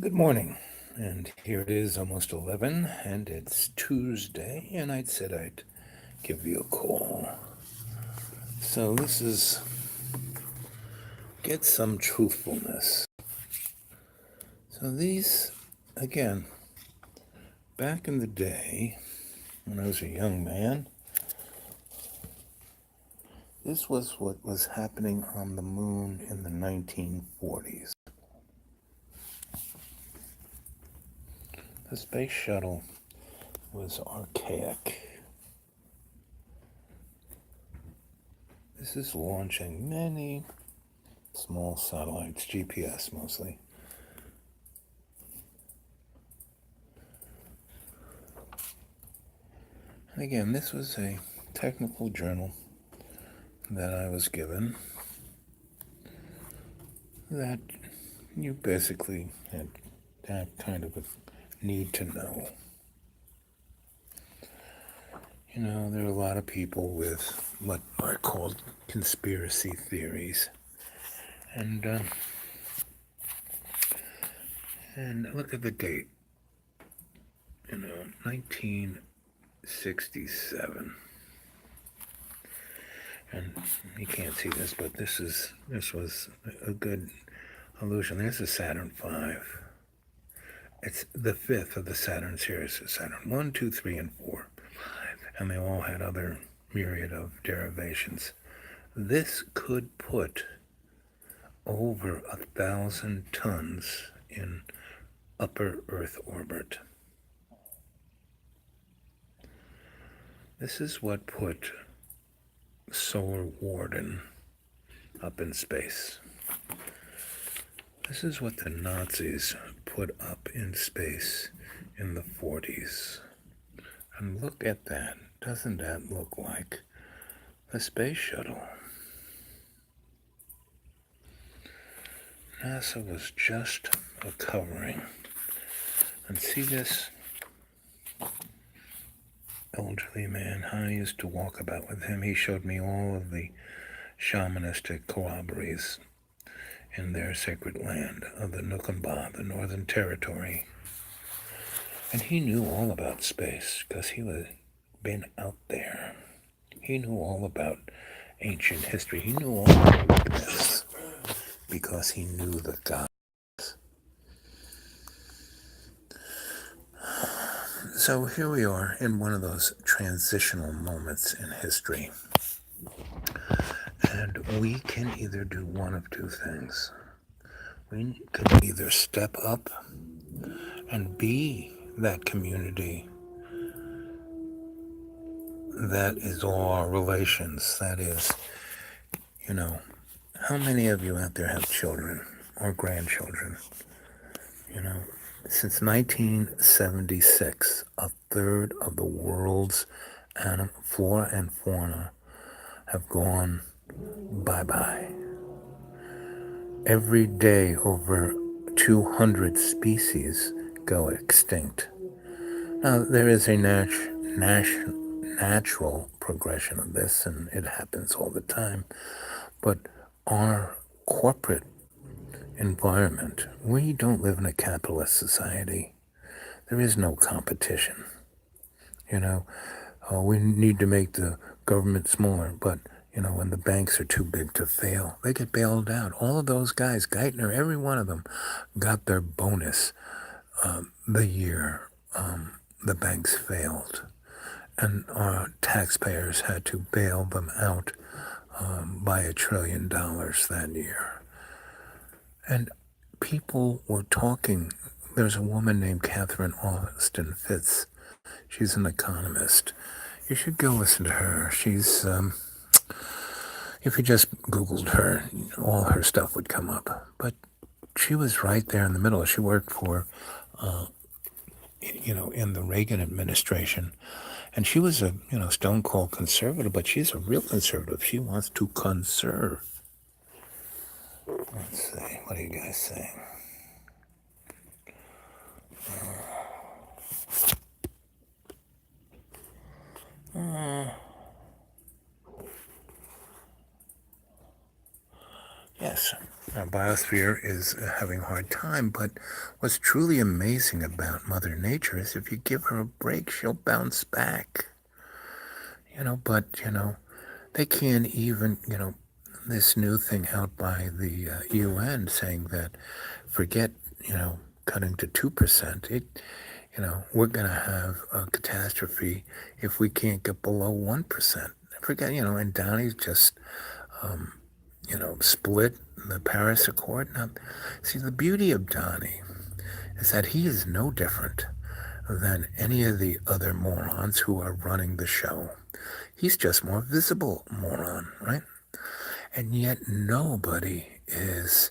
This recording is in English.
Good morning, and here it is almost 11, and it's Tuesday, and I said I'd give you a call. So this is Get Some Truthfulness. So these, again, back in the day, when I was a young man, this was what was happening on the moon in the 1940s. The space shuttle was archaic. This is launching many small satellites, GPS mostly. And again, this was a technical journal that I was given that you basically had that kind of a need to know. You know, there are a lot of people with what are called conspiracy theories. And look at the date. 1967. And you can't see this, but this was a good illusion. There's a Saturn V. It's the fifth of the Saturn series. Saturn 1, 2, 3, and 4. And they all had other myriad of derivations. This could put over 1,000 tons in upper Earth orbit. This is what put Solar Warden up in space. This is what the Nazis put up in space in the 40s. And look at that. Doesn't that look like the space shuttle? NASA was just a covering. And see this elderly man? I used to walk about with him. He showed me all of the shamanistic corroborees in their sacred land of the Nukamba, the Northern Territory. And he knew all about space because he was been out there. He knew all about ancient history. He knew all about this because he knew the gods. So here we are in one of those transitional moments in history. And we can either do one of two things. We can either step up and be that community that is all our relations. That is, how many of you out there have children or grandchildren? Since 1976, a third of the world's flora and fauna have gone bye-bye. Every day, over 200 species go extinct. Now, there is a natural progression of this, and it happens all the time. But our corporate environment, we don't live in a capitalist society. There is no competition. We need to make the government smaller, but when the banks are too big to fail, they get bailed out. All of those guys, Geithner, every one of them, got their bonus the year the banks failed. And our taxpayers had to bail them out by $1 trillion that year. And people were talking. There's a woman named Catherine Austin Fitz. She's an economist. You should go listen to her. She's, if you just Googled her, all her stuff would come up. But she was right there in the middle. She worked for, in the Reagan administration. And she was a, stone cold conservative, but she's a real conservative. She wants to conserve. Let's see. What are you guys saying? Yes, biosphere is having a hard time. But what's truly amazing about Mother Nature is if you give her a break, she'll bounce back. But they can't even, this new thing out by the UN saying that forget, cutting to 2%. We're going to have a catastrophe if we can't get below 1%. Forget, and Downey's just, split the Paris Accord. Now, see, the beauty of Donnie is that he is no different than any of the other morons who are running the show. He's just more visible moron, right? And yet nobody is